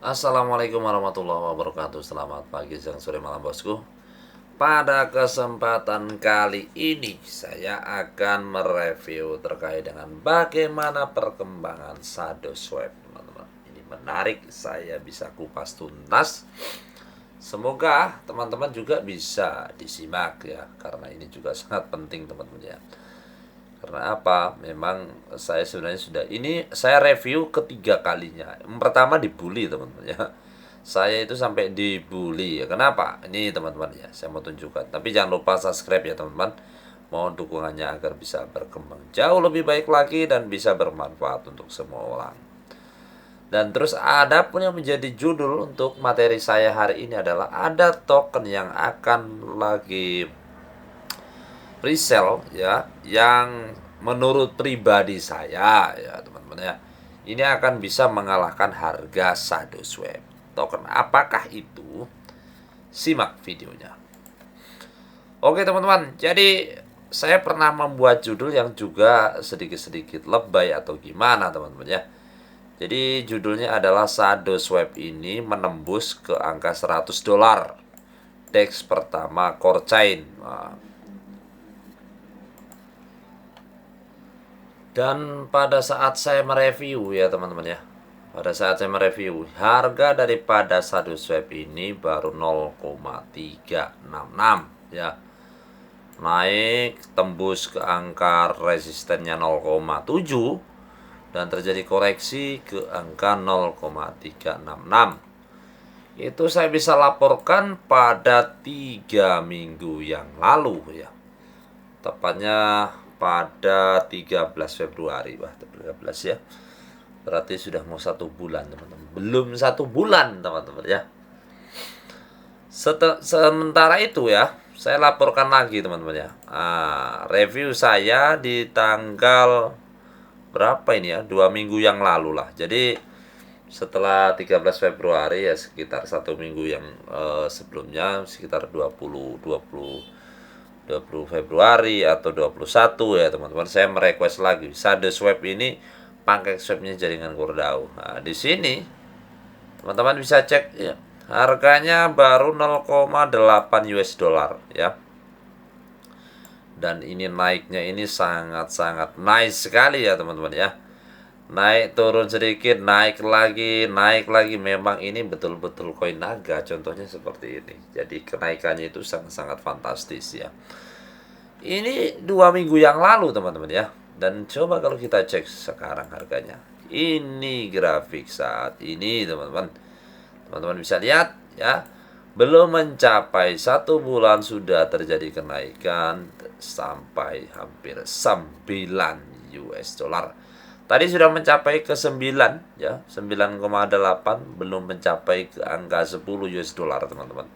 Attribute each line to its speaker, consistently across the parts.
Speaker 1: Assalamualaikum warahmatullahi wabarakatuh. Selamat pagi, siang, sore, malam bosku. Pada kesempatan kali ini saya akan mereview terkait dengan bagaimana perkembangan shadow swipe, teman-teman. Ini menarik, saya bisa kupas tuntas. Semoga teman-teman juga bisa disimak ya, karena ini juga sangat penting teman-teman ya. Karena apa? Memang saya sebenarnya sudah ini saya review ketiga kalinya. Yang pertama dibully teman-teman ya. Saya itu sampai dibully ya. Kenapa? Ini teman-teman ya, saya mau tunjukkan. Tapi jangan lupa subscribe ya teman-teman. Mohon dukungannya agar bisa berkembang jauh lebih baik lagi dan bisa bermanfaat untuk semua orang. Dan terus ada pun yang menjadi judul untuk materi saya hari ini adalah ada token yang akan lagi resell ya, yang menurut pribadi saya ya teman-teman ya, ini akan bisa mengalahkan harga shadow swipe token. Apakah itu? Simak videonya. Oke teman-teman, jadi saya pernah membuat judul yang juga sedikit-sedikit lebay atau gimana teman-teman ya. Jadi judulnya adalah shadow swipe ini menembus ke angka $100 DEX pertama core chain. Nah, dan pada saat saya mereview ya teman-teman ya, pada saat saya mereview harga daripada shadow swipe ini baru 0,366 ya, naik tembus ke angka resistennya 0,7 dan terjadi koreksi ke angka 0,366. Itu saya bisa laporkan pada 3 minggu yang lalu ya, tepatnya pada 13 Februari. Wah, 13 ya, berarti sudah mau 1 bulan teman-teman. Belum 1 bulan teman-teman ya. Sementara itu ya, saya laporkan lagi teman-teman ya. Review saya di tanggal berapa ini ya, 2 minggu yang lalu lah. Jadi setelah 13 Februari ya, sekitar 1 minggu yang sebelumnya, sekitar 20 Februari atau 21 ya teman-teman, saya merequest lagi shadow swipe ini pakai swapnya jaringan Cordao. Nah, di sini teman-teman bisa cek ya, harganya baru 0,8 US dollar ya. Dan ini naiknya ini sangat-sangat nice sekali ya teman-teman ya. Naik turun sedikit, naik lagi, memang ini betul-betul koin naga contohnya seperti ini. Jadi kenaikannya itu sangat-sangat fantastis ya. Ini 2 minggu yang lalu teman-teman ya. Dan coba kalau kita cek sekarang harganya. Ini grafik saat ini teman-teman. Teman-teman bisa lihat ya. Belum mencapai 1 bulan sudah terjadi kenaikan sampai hampir 9 US dollar. Tadi sudah mencapai ke 9 ya, 9,8, belum mencapai ke angka 10 US dollar teman-teman.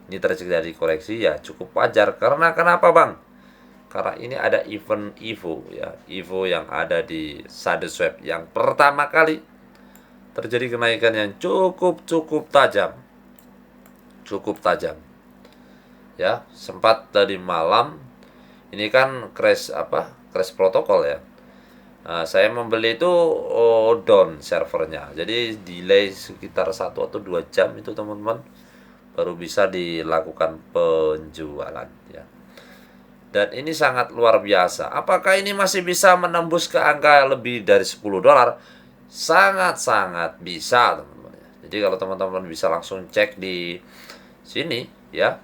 Speaker 1: Ini terjadi koreksi ya, cukup wajar. Karena kenapa bang? Karena ini ada event Evo ya, Evo yang ada di shadow swipe yang pertama kali terjadi kenaikan yang cukup tajam, ya. Sempat tadi malam ini kan crash protokol ya. Nah, saya membeli itu down servernya, jadi delay sekitar 1 atau 2 jam itu teman-teman baru bisa dilakukan penjualan ya. Dan ini sangat luar biasa. Apakah ini masih bisa menembus ke angka lebih dari 10 dolar? Sangat-sangat bisa, teman-teman. Jadi kalau teman-teman bisa langsung cek di sini ya,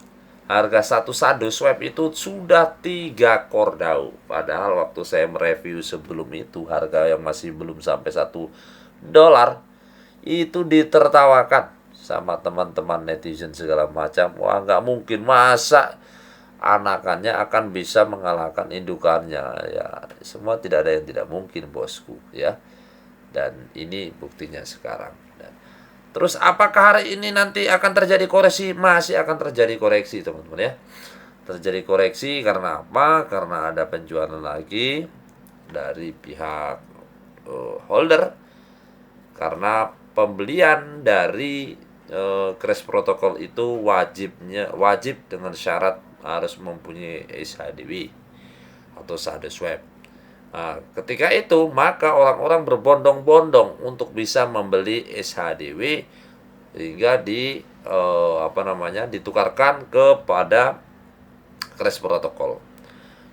Speaker 1: harga satu shadow swipe itu sudah 3 Cordao. Padahal waktu saya mereview sebelum itu harga yang masih belum sampai 1 dolar itu ditertawakan sama teman-teman netizen segala macam. Wah, nggak mungkin, masa anakannya akan bisa mengalahkan indukannya ya. Semua tidak ada yang tidak mungkin bosku ya. Dan ini buktinya sekarang. Dan terus apakah hari ini nanti akan terjadi koreksi? Masih akan terjadi koreksi teman-teman ya. Terjadi koreksi karena apa? Karena ada penjualan lagi dari pihak holder, karena pembelian dari crash protokol itu wajib dengan syarat harus mempunyai SHDW atau shadow swipe. Nah, ketika itu maka orang-orang berbondong-bondong untuk bisa membeli SHDW hingga ditukarkan kepada Crash Protocol.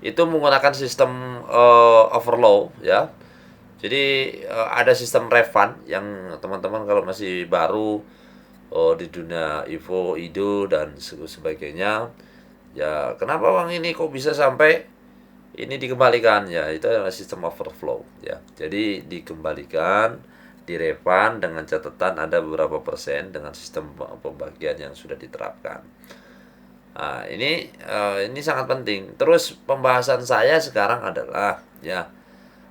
Speaker 1: Itu menggunakan sistem overflow ya. Jadi ada sistem refund yang teman-teman kalau masih baru di dunia IVO, IDO dan sebagainya, ya kenapa uang ini kok bisa sampai ini dikembalikan, ya itu adalah sistem overflow ya. Jadi dikembalikan, direfund dengan catatan ada beberapa persen dengan sistem pembagian yang sudah diterapkan. Nah, ini sangat penting. Terus pembahasan saya sekarang adalah ya,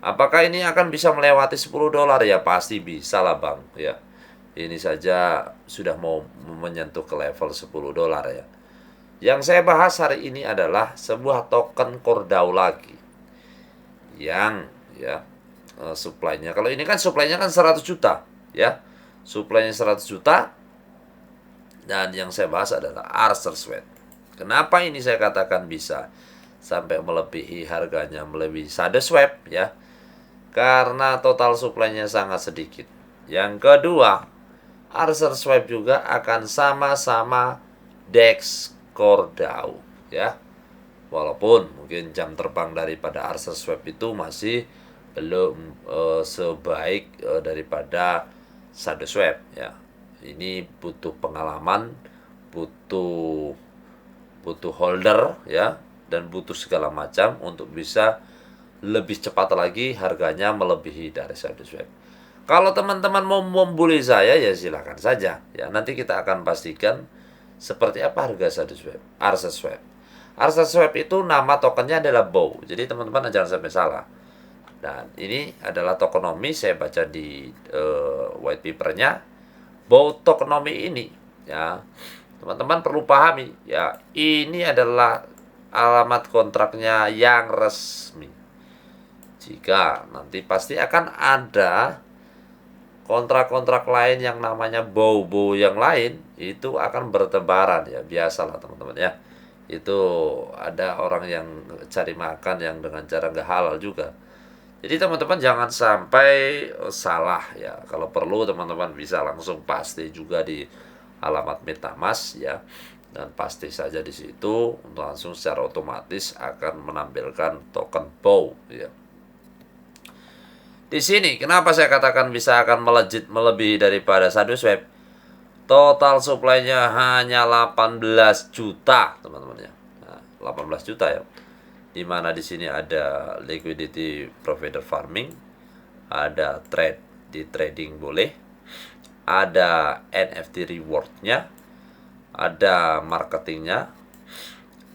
Speaker 1: apakah ini akan bisa melewati $10? Ya pasti bisa lah Bang ya. Ini saja sudah mau menyentuh ke level $10 ya. Yang saya bahas hari ini adalah sebuah token Cordao lagi yang ya supply-nya. Kalau ini kan supply-nya kan 100 juta ya. Supply-nya 100 juta. Dan yang saya bahas adalah Arcer Sweat. Kenapa ini saya katakan bisa sampai melebihi harganya, melebihi ShadoSwap ya? Karena total supply-nya sangat sedikit. Yang kedua, Arcer Sweat juga akan sama-sama DEX Cordao ya. Walaupun mungkin jam terbang daripada Arcer Sweat itu masih belum sebaik daripada ShadoSwap ya. Ini butuh pengalaman, butuh holder ya, dan butuh segala macam untuk bisa lebih cepat lagi harganya melebihi dari ShadoSwap. Kalau teman-teman mau membuli saya ya silakan saja ya. Nanti kita akan pastikan seperti apa harga ShadoSwap, Arcer Swap. Arcer Swap itu nama tokennya adalah BOW. Jadi teman-teman jangan sampai salah. Dan ini adalah tokenomics, saya baca di white papernya. BOW tokenomics ini ya, teman-teman perlu pahami ya, ini adalah alamat kontraknya yang resmi. Jika nanti pasti akan ada kontrak-kontrak lain yang namanya BOW yang lain, itu akan bertebaran ya, biasalah teman-teman ya. Itu ada orang yang cari makan yang dengan cara nggak halal juga. Jadi teman-teman jangan sampai salah ya. Kalau perlu teman-teman bisa langsung paste juga di alamat MetaMask ya, dan pasti saja di situ untuk langsung secara otomatis akan menampilkan token BOW ya. Di sini kenapa saya katakan bisa akan melejit melebihi daripada ShadoSwap? Total supply-nya hanya 18 juta teman-teman ya. Nah, 18 juta ya. Dimana di sini ada liquidity provider farming, ada trade di trading boleh, ada NFT rewardnya, ada marketingnya,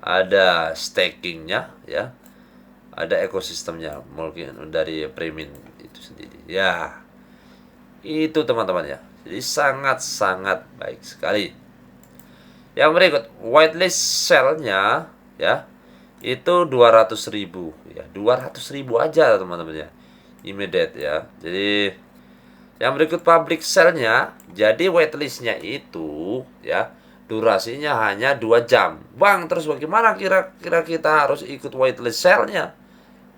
Speaker 1: ada stakingnya ya, ada ekosistemnya mungkin dari Premium itu sendiri ya. Itu teman-teman ya, jadi sangat-sangat baik sekali. Yang berikut whitelist sell-nya ya, itu 200.000 ya, 200.000 aja teman-teman ya, immediate ya. Jadi yang berikut public sale-nya, jadi waitlist-nya itu ya durasinya hanya 2 jam. Bang, terus bagaimana kira-kira kita harus ikut whitelist sale-nya?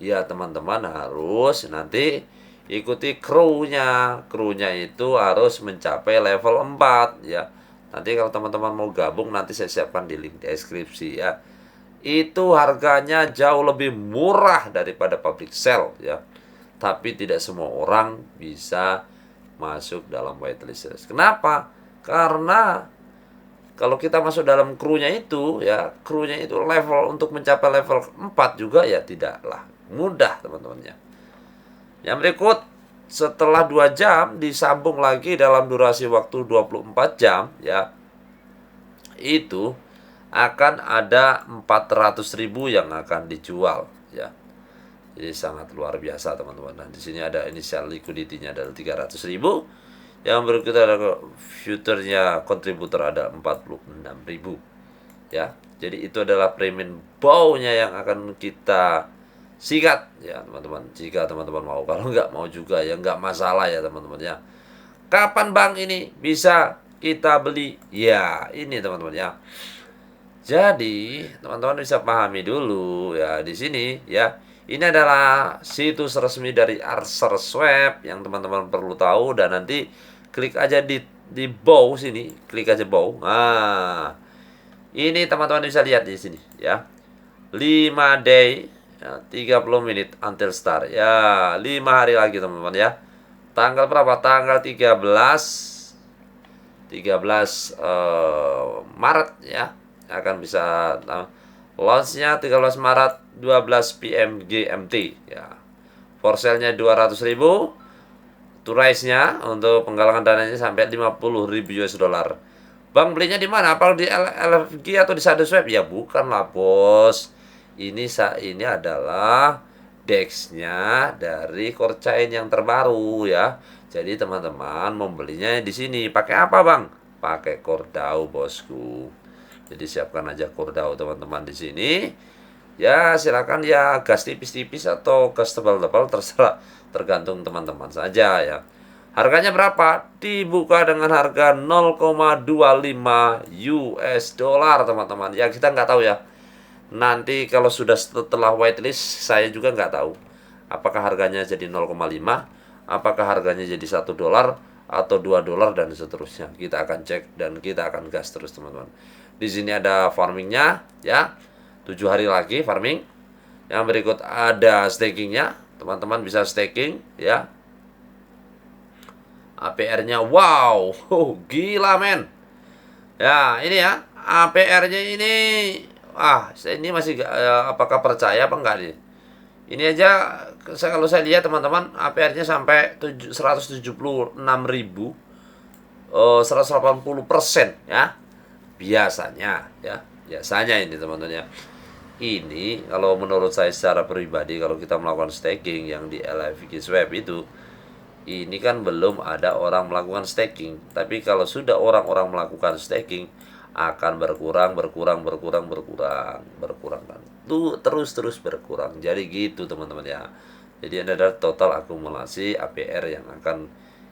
Speaker 1: Ya teman-teman harus nanti ikuti krunya. Krunya itu harus mencapai level 4 ya. Nanti kalau teman-teman mau gabung nanti saya siapkan di link deskripsi ya. Itu harganya jauh lebih murah daripada public sale ya. Tapi tidak semua orang bisa masuk dalam whitelist. Kenapa? Karena kalau kita masuk dalam krunya itu ya, krunya itu level untuk mencapai level 4 juga ya tidaklah mudah teman-temannya. Yang berikut, setelah 2 jam disambung lagi dalam durasi waktu 24 jam ya, itu akan ada 400.000 yang akan dijual ya. Jadi sangat luar biasa teman-teman. Nah, di sini ada initial liquidity-nya adalah 300.000. Yang berikutnya ada future-nya kontributor ada 46.000 ya. Jadi itu adalah premium BOW-nya yang akan kita sikat ya teman-teman. Jika teman-teman mau, kalau nggak mau juga ya nggak masalah ya teman-teman ya. Kapan Bang ini bisa kita beli? Ya ini teman-teman ya. Jadi teman-teman bisa pahami dulu ya di sini ya. Ini adalah situs resmi dari Arcer Swap yang teman-teman perlu tahu, dan nanti klik aja di di bow sini, klik aja bow. Nah, ini teman-teman bisa lihat di sini ya. 5 day ya, 30 menit until start. Ya, 5 hari lagi teman-teman ya. Tanggal berapa? Tanggal 13 Maret ya. Akan bisa launchnya 13 Maret 12 PM GMT ya. For sale-nya 200.000. To rise-nya untuk penggalangan dananya sampai 50.000 US dollar. Bang, belinya di mana? Apa di LFG atau di Shadowswap? Ya bukan lah bos. Ini adalah DEX-nya dari Core yang terbaru ya. Jadi teman-teman membelinya di sini. Pakai apa bang? Pakai Cordau bosku. Jadi siapkan aja Cordau teman-teman di sini. Ya silakan ya, gas tipis-tipis atau gas tebal-tebal terserah, tergantung teman-teman saja ya. Harganya berapa? Dibuka dengan harga 0,25 US dollar teman-teman. Ya kita nggak tahu ya. Nanti kalau sudah setelah whitelist saya juga nggak tahu. Apakah harganya jadi 0,5, apakah harganya jadi 1 dolar atau 2 dolar dan seterusnya. Kita akan cek dan kita akan gas terus teman-teman. Di sini ada farmingnya ya. 7 hari lagi farming. Yang berikut ada stakingnya. Teman-teman bisa staking ya. APR-nya wow, gila men. Ya, ini ya, APR-nya ini ini masih apakah percaya apa enggak nih? Ini aja kalau saya lihat teman-teman, APR-nya sampai 176.000 180% ya. Biasanya ya. Biasanya ini teman-teman ya. Ini kalau menurut saya secara pribadi kalau kita melakukan staking yang di LFG Swap itu, ini kan belum ada orang melakukan staking. Tapi kalau sudah orang-orang melakukan staking akan berkurang kan. Tuh terus berkurang. Jadi gitu teman-teman ya. Jadi ada total akumulasi APR yang akan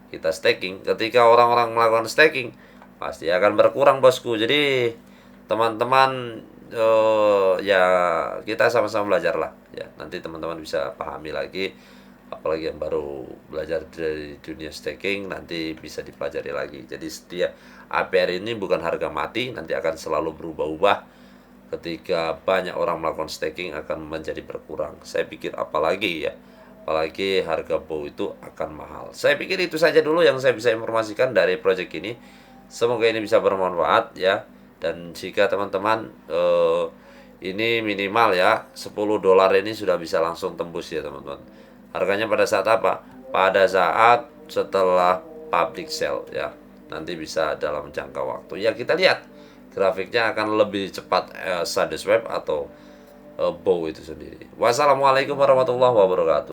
Speaker 1: kita staking. Ketika orang-orang melakukan staking pasti akan berkurang bosku. Jadi teman-teman ya kita sama-sama belajar lah ya. Nanti teman-teman bisa pahami lagi, apalagi yang baru belajar dari dunia staking nanti bisa dipelajari lagi. Jadi setiap APR ini bukan harga mati, nanti akan selalu berubah-ubah. Ketika banyak orang melakukan staking akan menjadi berkurang. Saya pikir apalagi harga bow itu akan mahal. Saya pikir itu saja dulu yang saya bisa informasikan dari project ini. Semoga ini bisa bermanfaat ya. Dan jika teman-teman ini minimal ya 10 dolar ini sudah bisa langsung tembus ya teman-teman. Harganya pada saat apa? Pada saat setelah public sale ya. Nanti bisa dalam jangka waktu. Ya kita lihat grafiknya akan lebih cepat Shadowswap atau bow itu sendiri. Wassalamualaikum warahmatullahi wabarakatuh.